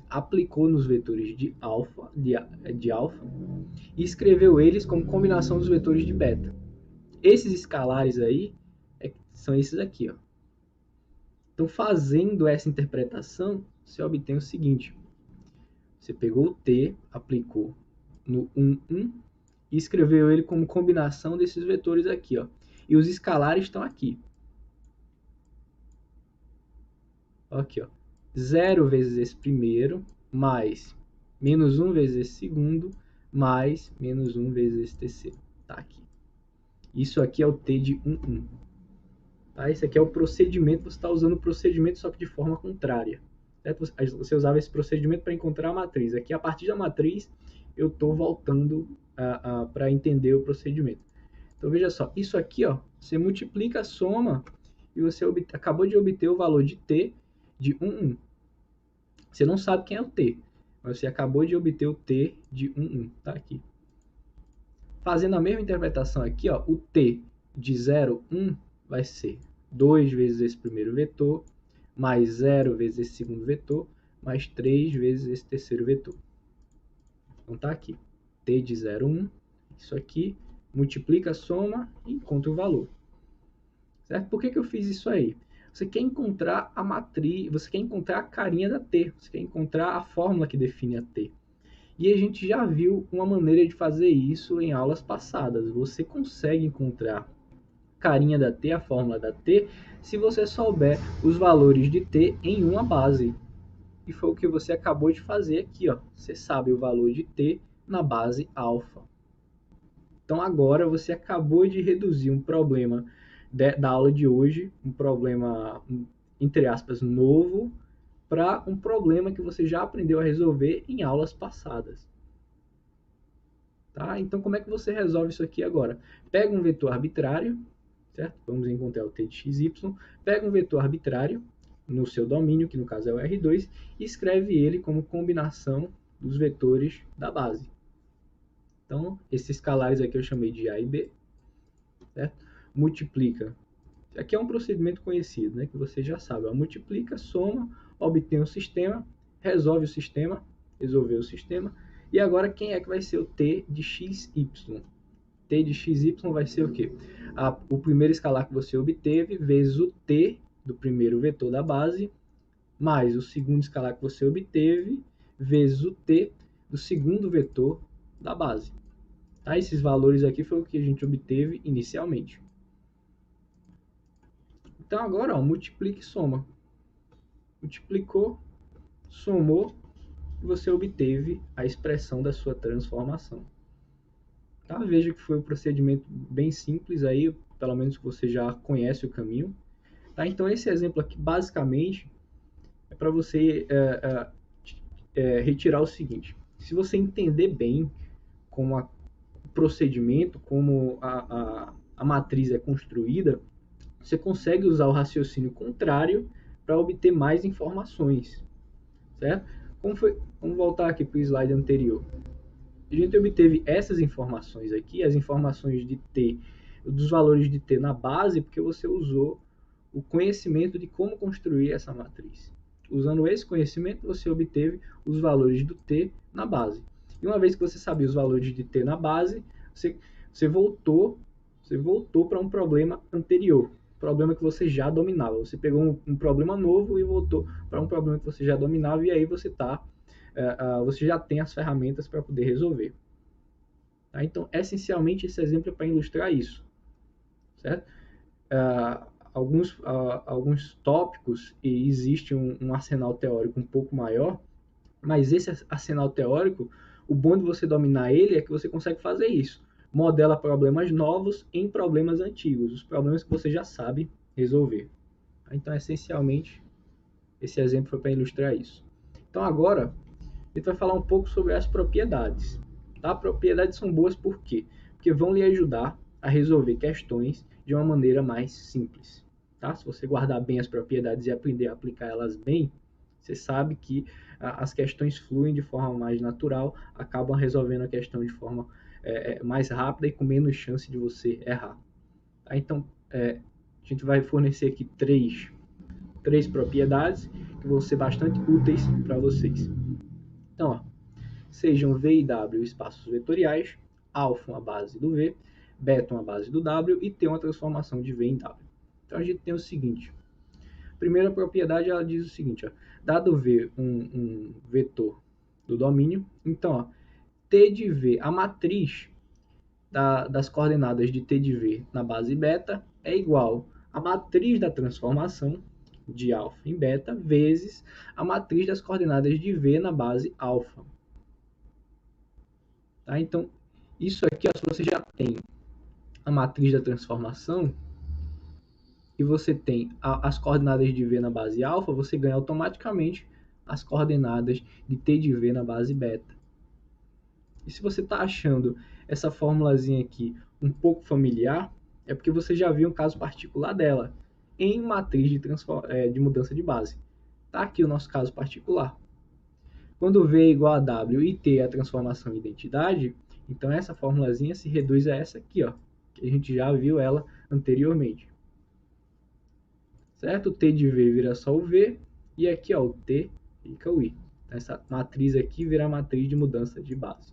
Speaker 1: aplicou nos vetores de alfa e escreveu eles como combinação dos vetores de beta. Esses escalares aí são esses aqui, ó. Então, fazendo essa interpretação, você obtém o seguinte. Você pegou o t, aplicou no 1, 1 e escreveu ele como combinação desses vetores aqui, ó. E os escalares estão aqui. Aqui, ó. 0 vezes esse primeiro, mais menos 1 vezes esse segundo, mais menos 1 vezes esse terceiro. Tá aqui. Isso aqui é o t de 1, 1. Tá? Esse aqui é o procedimento, você está usando o procedimento só que de forma contrária. Certo? Você usava esse procedimento para encontrar a matriz. Aqui, a partir da matriz, eu estou voltando para entender o procedimento. Então, veja só, isso aqui, ó, você multiplica a soma e você acabou de obter o valor de t de 1, 1. Você não sabe quem é o t, mas você acabou de obter o t de 1, 1. Tá aqui. Fazendo a mesma interpretação aqui, ó, o t de 0, 1 vai ser 2 vezes esse primeiro vetor, mais 0 vezes esse segundo vetor, mais 3 vezes esse terceiro vetor. Então tá aqui. T de 0, 1, isso aqui, multiplica a soma e encontra o valor. Certo? Por que eu fiz isso aí? Você quer encontrar a matriz, você quer encontrar a carinha da T, você quer encontrar a fórmula que define a T. E a gente já viu uma maneira de fazer isso em aulas passadas. Você consegue encontrar a carinha da T, a fórmula da T, se você souber os valores de T em uma base. E foi o que você acabou de fazer aqui, ó. Você sabe o valor de T na base alfa. Então agora você acabou de reduzir um problema da aula de hoje, um problema, entre aspas, novo, para um problema que você já aprendeu a resolver em aulas passadas. Tá? Então, como é que você resolve isso aqui agora? Pega um vetor arbitrário, certo? Vamos encontrar o t de xy. Pega um vetor arbitrário no seu domínio, que no caso é o R2, e escreve ele como combinação dos vetores da base. Então, esses escalares aqui eu chamei de A e B, certo? Multiplica. Aqui é um procedimento conhecido, né, que você já sabe. Ó, multiplica, soma, obtém o sistema, resolve o sistema, resolveu o sistema. E agora quem é que vai ser o t de xy? T de xy vai ser o quê? O primeiro escalar que você obteve vezes o t do primeiro vetor da base, mais o segundo escalar que você obteve vezes o t do segundo vetor da base. Tá? Esses valores aqui foi o que a gente obteve inicialmente. Então agora, ó, multiplica e soma. Multiplicou, somou, e você obteve a expressão da sua transformação. Tá? Veja que foi um procedimento bem simples aí, pelo menos que você já conhece o caminho. Tá? Então esse exemplo aqui, basicamente, é para você retirar o seguinte. Se você entender bem como o procedimento, como a matriz é construída, você consegue usar o raciocínio contrário para obter mais informações, certo? Vamos voltar aqui para o slide anterior. A gente obteve essas informações aqui, as informações de t, dos valores de t na base, porque você usou o conhecimento de como construir essa matriz. Usando esse conhecimento, você obteve os valores do t na base. E uma vez que você sabia os valores de t na base, você voltou para um problema anterior, problema que você já dominava. Você pegou um problema novo e voltou para um problema que você já dominava, e aí você já tem as ferramentas para poder resolver. Tá? Então, essencialmente, esse exemplo é para ilustrar isso, certo? Alguns tópicos, e existe um arsenal teórico um pouco maior, mas esse arsenal teórico, o bom de você dominar ele é que você consegue fazer isso. Modela problemas novos em problemas antigos, os problemas que você já sabe resolver. Então, essencialmente, esse exemplo foi para ilustrar isso. Então, agora, a gente vai falar um pouco sobre as propriedades. Tá? Propriedades são boas por quê? Porque vão lhe ajudar a resolver questões de uma maneira mais simples. Tá? Se você guardar bem as propriedades e aprender a aplicar elas bem, você sabe que as questões fluem de forma mais natural, acabam resolvendo a questão de forma mais rápida e com menos chance de você errar. Tá? Então, a gente vai fornecer aqui três propriedades que vão ser bastante úteis para vocês. Então, ó, sejam V e W espaços vetoriais, alfa uma base do V, beta uma base do W e T uma transformação de V em W. Então a gente tem o seguinte. A primeira propriedade, ela diz o seguinte, ó, dado V um vetor do domínio, então, ó, T de V, a matriz das coordenadas de T de V na base beta é igual à matriz da transformação de alfa em beta vezes a matriz das coordenadas de V na base alfa. Tá? Então, isso aqui, ó, se você já tem a matriz da transformação e você tem as coordenadas de V na base alfa, você ganha automaticamente as coordenadas de T de V na base beta. E se você está achando essa formulazinha aqui um pouco familiar, é porque você já viu um caso particular dela em matriz de mudança de base. Está aqui o nosso caso particular. Quando V é igual a W e T é a transformação em identidade, então essa formulazinha se reduz a essa aqui, ó, que a gente já viu ela anteriormente. Certo? O T de V vira só o V, e aqui, ó, o T fica o I. Essa matriz aqui vira a matriz de mudança de base.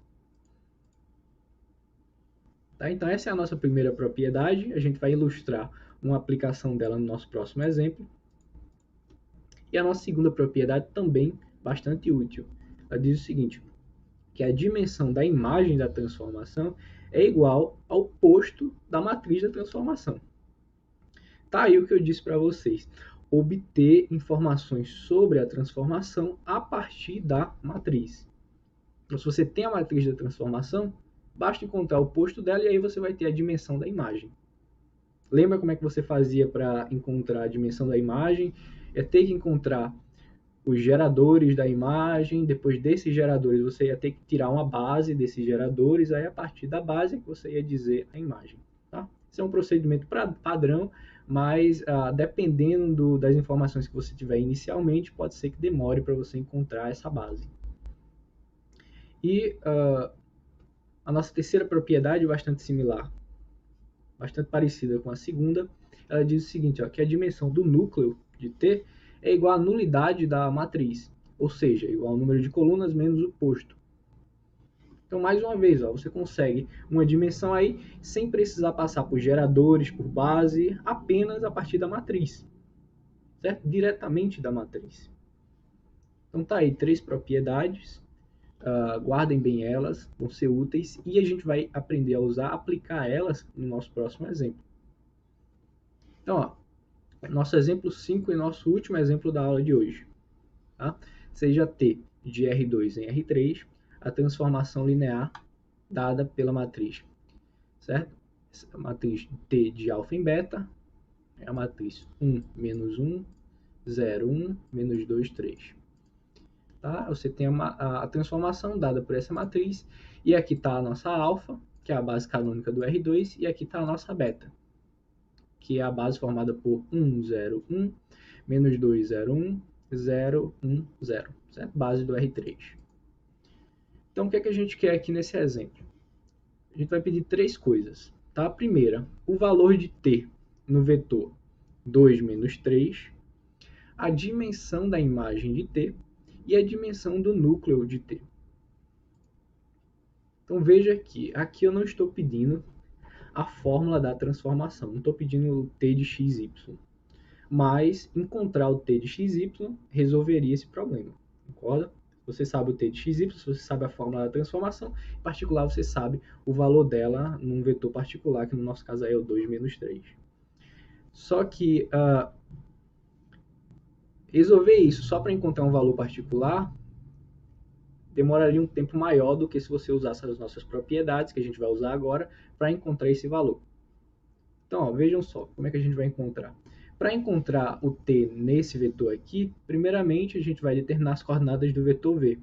Speaker 1: Tá? Então, essa é a nossa primeira propriedade. A gente vai ilustrar uma aplicação dela no nosso próximo exemplo. E a nossa segunda propriedade também bastante útil. Ela diz o seguinte, que a dimensão da imagem da transformação é igual ao posto da matriz da transformação. Tá aí o que eu disse para vocês. Obter informações sobre a transformação a partir da matriz. Então, se você tem a matriz da transformação, basta encontrar o posto dela e aí você vai ter a dimensão da imagem. Lembra como é que você fazia para encontrar a dimensão da imagem? É ter que encontrar os geradores da imagem, depois desses geradores você ia ter que tirar uma base desses geradores, aí a partir da base é que você ia dizer a imagem. Tá? Esse é um procedimento padrão, mas dependendo das informações que você tiver inicialmente, pode ser que demore para você encontrar essa base. E a nossa terceira propriedade é bastante similar, bastante parecida com a segunda. Ela diz o seguinte, ó, que a dimensão do núcleo de T é igual à nulidade da matriz, ou seja, igual ao número de colunas menos o posto. Então, mais uma vez, ó, você consegue uma dimensão aí sem precisar passar por geradores, por base, apenas a partir da matriz, certo? Diretamente da matriz. Então, tá aí 3 propriedades. Guardem bem elas, vão ser úteis e a gente vai aprender a usar, aplicar elas no nosso próximo exemplo. Então, ó, nosso exemplo 5 e nosso último exemplo da aula de hoje. Tá? Seja T de R2 em R3, a transformação linear dada pela matriz, certo? A matriz T de alfa em beta é a matriz 1, menos 1, 0, 1, menos 2, 3. Tá? Você tem a transformação dada por essa matriz, e aqui está a nossa alfa, que é a base canônica do R2, e aqui está a nossa beta, que é a base formada por 1, 0, 1, menos 2, 0, 1, 0, 1, 0, certo? Base do R3. Então, o que é que a gente quer aqui nesse exemplo? A gente vai pedir 3 coisas. Tá? A primeira, o valor de T no vetor 2 menos 3, a dimensão da imagem de T, e a dimensão do núcleo de T. Então veja que aqui eu não estou pedindo a fórmula da transformação, não estou pedindo o T de xy, mas encontrar o T de xy resolveria esse problema, concorda? Você sabe o T de xy, você sabe a fórmula da transformação, em particular você sabe o valor dela num vetor particular, que no nosso caso é o 2 menos 3. Só que resolver isso só para encontrar um valor particular demoraria um tempo maior do que se você usasse as nossas propriedades, que a gente vai usar agora, para encontrar esse valor. Então, ó, vejam só como é que a gente vai encontrar. Para encontrar o t nesse vetor aqui, primeiramente a gente vai determinar as coordenadas do vetor v,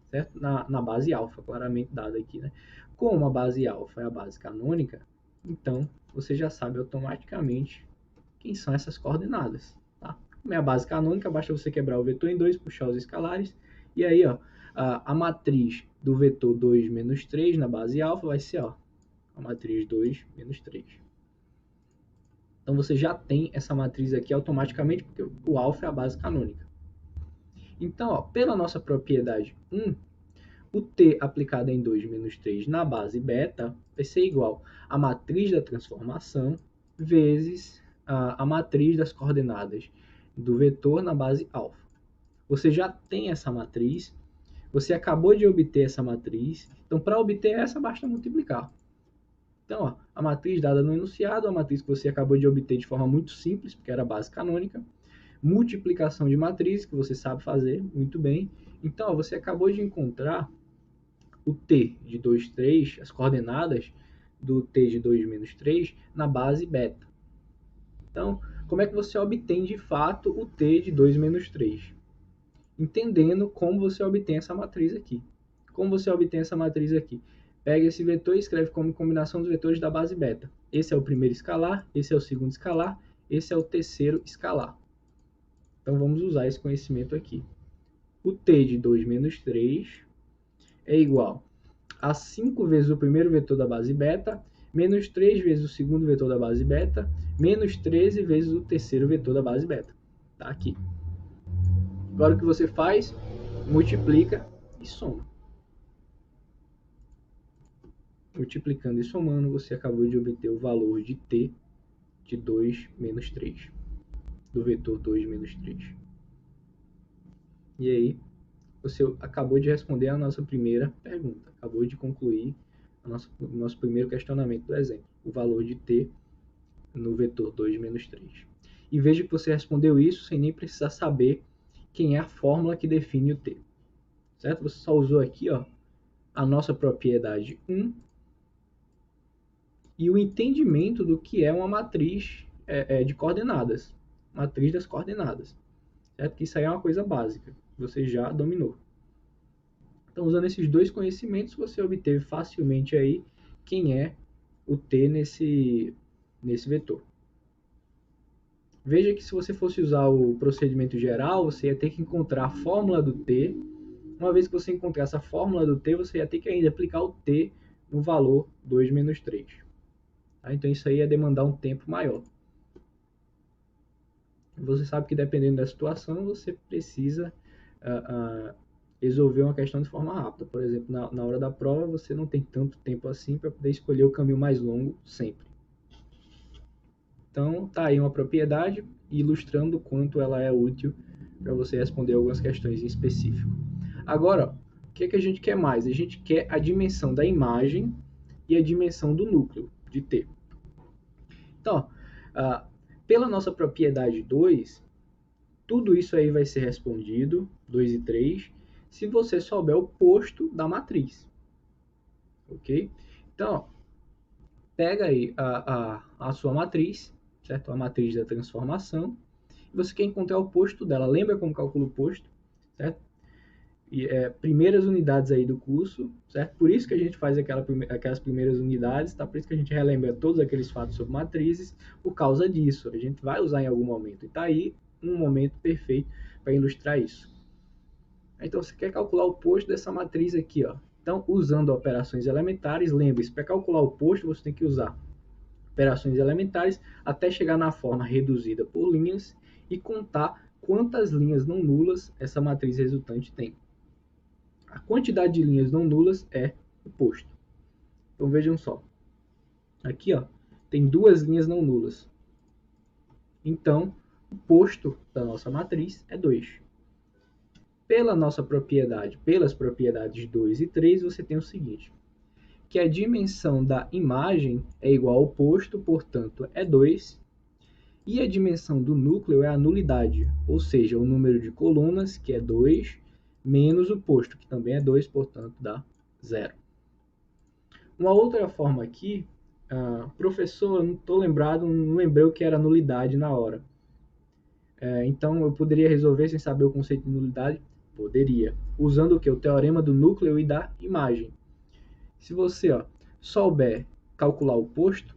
Speaker 1: certo? Na base alfa, claramente dada aqui, né? Como a base alfa é a base canônica, então você já sabe automaticamente quem são essas coordenadas, tá? Como é a base canônica, basta você quebrar o vetor em 2, puxar os escalares, e aí, ó, a matriz do vetor 2 menos 3 na base alfa vai ser, ó, a matriz 2 menos 3. Então você já tem essa matriz aqui automaticamente, porque o alfa é a base canônica. Então, ó, pela nossa propriedade 1, o t aplicado em 2 menos 3 na base beta vai ser igual à matriz da transformação vezes a matriz das coordenadas do vetor na base alfa. Você já tem essa matriz, você acabou de obter essa matriz, então para obter essa basta multiplicar. Então, ó, a matriz dada no enunciado, a matriz que você acabou de obter de forma muito simples, porque era a base canônica, multiplicação de matriz, que você sabe fazer muito bem. Então, ó, você acabou de encontrar o t de 2, 3, as coordenadas do t de 2 menos 3 na base beta. Então, como é que você obtém de fato o t de 2 menos 3? Entendendo como você obtém essa matriz aqui. Como você obtém essa matriz aqui? Pega esse vetor e escreve como combinação dos vetores da base beta. Esse é o primeiro escalar, esse é o segundo escalar, esse é o terceiro escalar. Então vamos usar esse conhecimento aqui. O t de 2 menos 3 é igual a 5 vezes o primeiro vetor da base beta, menos 3 vezes o segundo vetor da base beta, menos 13 vezes o terceiro vetor da base beta. Tá aqui. Agora o que você faz? Multiplica e soma. Multiplicando e somando, você acabou de obter o valor de t de 2 menos 3, do vetor 2 menos 3. E aí, você acabou de responder a nossa primeira pergunta, acabou de concluir o nosso primeiro questionamento do exemplo, o valor de t no vetor 2 menos 3. E veja que você respondeu isso sem nem precisar saber quem é a fórmula que define o t. Certo? Você só usou aqui, ó, a nossa propriedade 1 e o entendimento do que é uma matriz de coordenadas, matriz das coordenadas, certo? Que isso aí é uma coisa básica, você já dominou. Então, usando esses dois conhecimentos, você obteve facilmente aí quem é o t nesse vetor. Veja que se você fosse usar o procedimento geral, você ia ter que encontrar a fórmula do t. Uma vez que você encontrar essa fórmula do t, você ia ter que ainda aplicar o t no valor 2 menos 3. Então isso aí ia demandar um tempo maior. Você sabe que dependendo da situação, você precisa resolver uma questão de forma rápida. Por exemplo, na hora da prova, você não tem tanto tempo assim para poder escolher o caminho mais longo sempre. Então, tá aí uma propriedade ilustrando o quanto ela é útil para você responder algumas questões em específico. Agora, o que a gente quer mais? A gente quer a dimensão da imagem e a dimensão do núcleo de T. Então, pela nossa propriedade 2, tudo isso aí vai ser respondido, 2 e 3, se você souber o posto da matriz. Ok? Então, pega aí a sua matriz, certo? A matriz da transformação. Você quer encontrar o posto dela. Lembra como calcula o posto, certo? E, primeiras unidades aí do curso, certo? Por isso que a gente faz aquelas primeiras unidades, tá? Por isso que a gente relembra todos aqueles fatos sobre matrizes, por causa disso. A gente vai usar em algum momento. E tá aí um momento perfeito para ilustrar isso. Então, você quer calcular o posto dessa matriz aqui, ó. Então, usando operações elementares, lembre-se, para calcular o posto, você tem que usar operações elementares até chegar na forma reduzida por linhas e contar quantas linhas não nulas essa matriz resultante tem. A quantidade de linhas não nulas é o posto. Então vejam só. Aqui, ó, tem duas linhas não nulas. Então, o posto da nossa matriz é 2. Pela nossa propriedade, pelas propriedades 2 e 3, você tem o seguinte, que a dimensão da imagem é igual ao posto, portanto, é 2, e a dimensão do núcleo é a nulidade, ou seja, o número de colunas, que é 2, menos o posto, que também é 2, portanto, dá 0. Uma outra forma aqui, professor, não estou lembrado, não lembrei o que era nulidade na hora. Então, eu poderia resolver sem saber o conceito de nulidade? Poderia. Usando o que? O teorema do núcleo e da imagem. Se você souber calcular o posto,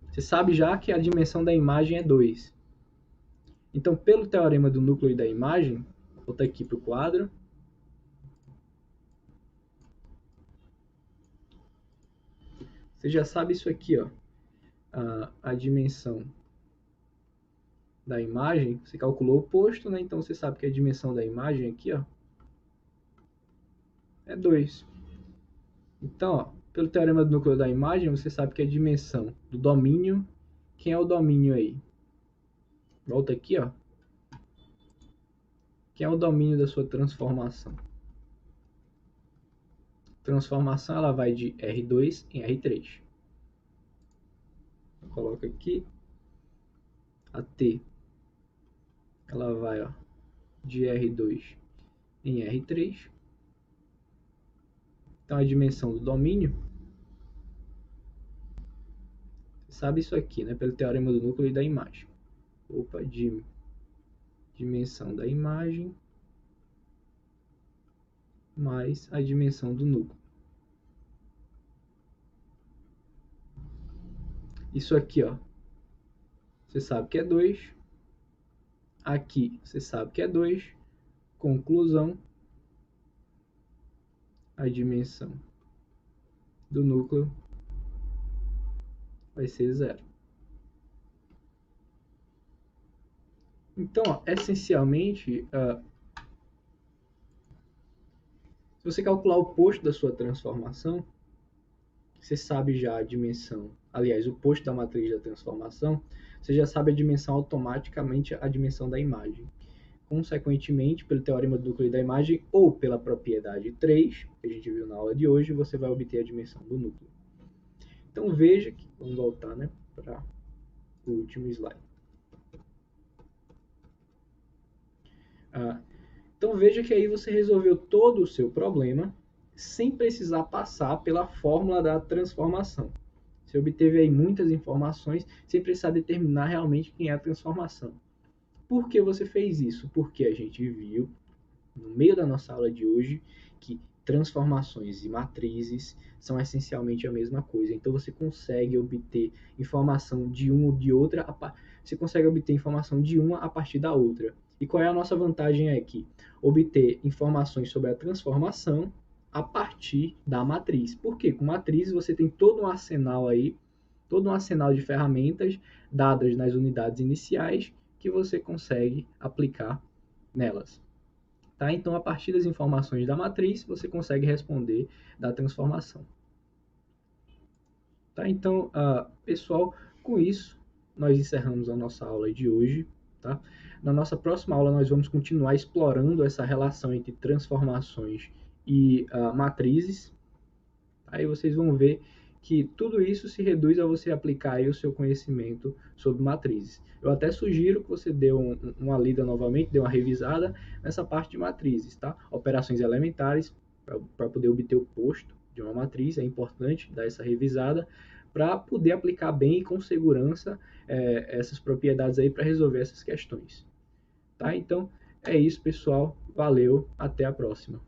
Speaker 1: você sabe já que a dimensão da imagem é 2. Então, pelo teorema do núcleo e da imagem, vou voltar aqui para o quadro. Você já sabe isso aqui, ó, a dimensão da imagem. Você calculou o posto, né? Então, você sabe que a dimensão da imagem aqui, ó, é 2. Então, ó, pelo teorema do núcleo da imagem, você sabe que a dimensão do domínio Quem é o domínio aí? Volta aqui, ó. Quem é o domínio da sua transformação? Transformação ela vai de R2 em R3. Coloca aqui a T. Ela vai, ó, de R2 em R3. Então a dimensão do domínio, você sabe isso aqui, né? Pelo teorema do núcleo e da imagem. Opa, dimensão da imagem mais a dimensão do núcleo. Isso aqui, ó, você sabe que é 2. Aqui você sabe que é 2. Conclusão, a dimensão do núcleo vai ser 0. Então, ó, essencialmente, se você calcular o posto da sua transformação, você sabe já a dimensão, aliás, o posto da matriz da transformação, você já sabe a dimensão automaticamente, a dimensão da imagem. Consequentemente, pelo teorema do núcleo e da imagem, ou pela propriedade 3, que a gente viu na aula de hoje, você vai obter a dimensão do núcleo. Então veja que, vamos voltar, né, para o último slide. Então veja que aí você resolveu todo o seu problema sem precisar passar pela fórmula da transformação. Você obteve aí muitas informações sem precisar determinar realmente quem é a transformação. Por que você fez isso? Porque a gente viu, no meio da nossa aula de hoje, que transformações e matrizes são essencialmente a mesma coisa. Então você consegue obter informação de uma ou de outra, você consegue obter informação de uma a partir da outra. E qual é a nossa vantagem aqui? Obter informações sobre a transformação a partir da matriz. Por quê? Com matriz você tem todo um arsenal aí, todo um arsenal de ferramentas dadas nas unidades iniciais que você consegue aplicar nelas. Tá? Então, a partir das informações da matriz, você consegue responder da transformação. Tá? Então, pessoal, com isso, nós encerramos a nossa aula de hoje. Tá? Na nossa próxima aula, nós vamos continuar explorando essa relação entre transformações e matrizes. Aí vocês vão ver que tudo isso se reduz a você aplicar aí o seu conhecimento sobre matrizes. Eu até sugiro que você dê uma lida novamente, dê uma revisada nessa parte de matrizes, tá? Operações elementares, para poder obter o posto de uma matriz, é importante dar essa revisada para poder aplicar bem e com segurança essas propriedades aí para resolver essas questões. Tá? Então, é isso, pessoal. Valeu, até a próxima.